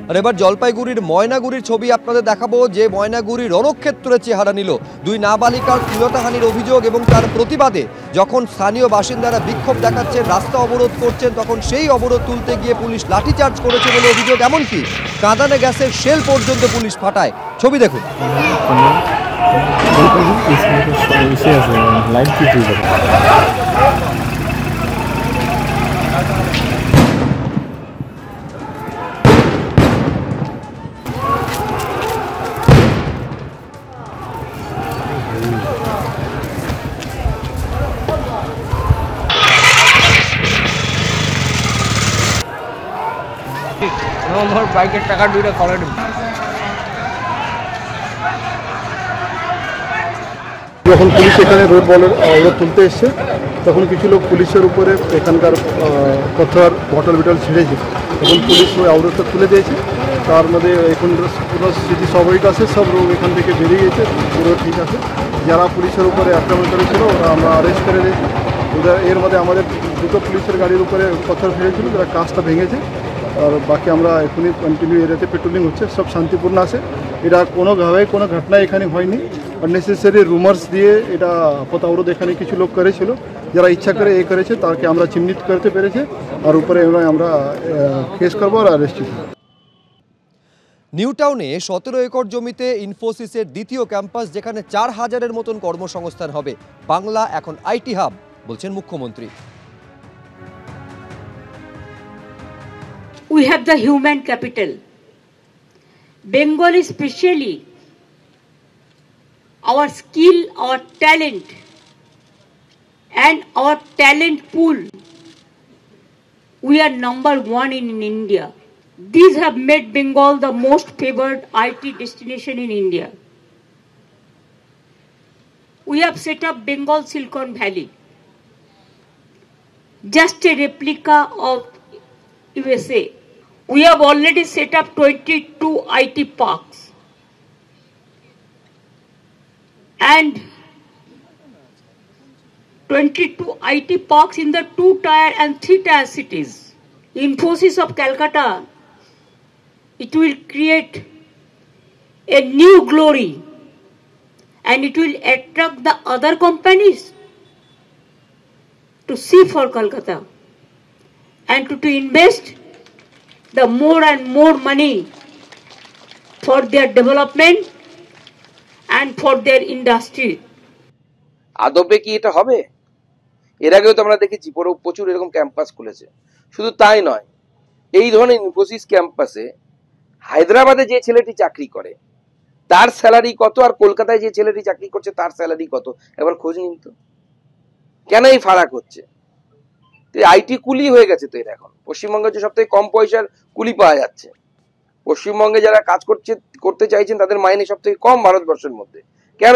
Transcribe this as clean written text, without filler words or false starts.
আর এবার জলপাইগুড়ির ময়নাগুড়ির ছবি আপনাদের দেখাবো, যে ময়নাগুড়ি রণক্ষেত্রে চেহারা নিল। দুই নাবালিকার শ্লীলতাহানির অভিযোগ এবং তার প্রতিবাদে যখন স্থানীয় বাসিন্দারা বিক্ষোভ দেখাচ্ছেন, রাস্তা অবরোধ করছেন, তখন সেই অবরোধ তুলতে গিয়ে পুলিশ লাঠিচার্জ করেছে বলে অভিযোগ। এমনকি কাঁদানে গ্যাসের শেল পর্যন্ত পুলিশ ফাটায়। ছবি দেখুন। বাইকের টাকা দুইটা করে যখন পুলিশ এখানে রোড অবরোধ তুলতে এসছে, তখন কিছু লোক পুলিশের উপরে এখানকার পাথর বটল বিটল ছিঁড়েছে। তখন পুলিশ ওই অবরোধটা তুলে দিয়েছে। তার মধ্যে এখন পুরো স্থিতি স্বাভাবিক আছে, সব লোক এখান থেকে বেরিয়ে গেছে, পুরো ঠিক আছে। যারা পুলিশের উপরে আক্রমণ করেছিল ওরা আমরা অ্যারেস্ট করে দিয়েছি। এর মধ্যে আমাদের দুটো পুলিশের গাড়ির উপরে পাথর ফেলেছিল, যারা কাজটা ভেঙেছে। আর বাকি আমরা এখনই কন্টিনিউ এরিয়াতে পেট্রোলিং হচ্ছে, সব শান্তিপূর্ণ আছে। এটা কোনোভাবে কোনো ঘটনা এখানে হয়নি। আননেসেসারি রুমার্স দিয়ে এটা পথ অবরোধ এখানে কিছু লোক করেছিল, যারা ইচ্ছা করে করেছে তাকে আমরা চিহ্নিত করতে পেরেছি। আর উপরে আমরা কেস করবো আর অ্যারেস্ট করবো। নিউ টাউনে 17 একর জমিতে ইনফোসিসের দ্বিতীয় ক্যাম্পাস, যেখানে 4000-এর মতন কর্মসংস্থান হবে। বাংলা এখন আইটি হাব, বলছেন মুখ্যমন্ত্রী। We have the human capital. Bengal especially, our skill, our talent, and our talent pool, we are number one in India. These have made Bengal the most favored IT destination in India. We have set up Bengal Silicon Valley, just a replica of USA. We have already set up 22 IT parks and 22 IT parks in the 2-tier and 3-tier cities. Infosys of Calcutta, it will create a new glory and it will attract the other companies to see for Calcutta and to invest the more and more money for their development and for their industry. আদবে কি এটা হবে? এর আগেও তো আমরা দেখেছি প্রচুর এরকম ক্যাম্পাস খুলেছে। শুধু তাই নয়, এই ধরনের ইনফোসিস ক্যাম্পাসে হায়দ্রাবাদে যে ছেলেটি চাকরি করে তার স্যালারি কত, আর কলকাতায় যে ছেলেটি চাকরি করছে তার স্যালারি কত, একবার খোঁজ নিন তো। কেন এই ফারাক হচ্ছে? আইটি কুলি হয়ে গেছে তো এর এখন। পশ্চিমবঙ্গে যে সবথেকে কম পয়সার কুলি পাওয়া যাচ্ছে। পশ্চিমবঙ্গে যারা কাজ করতে চাইছেন তাদের মাইনে সবথেকে কম ভারতবর্ষের মধ্যে। কেন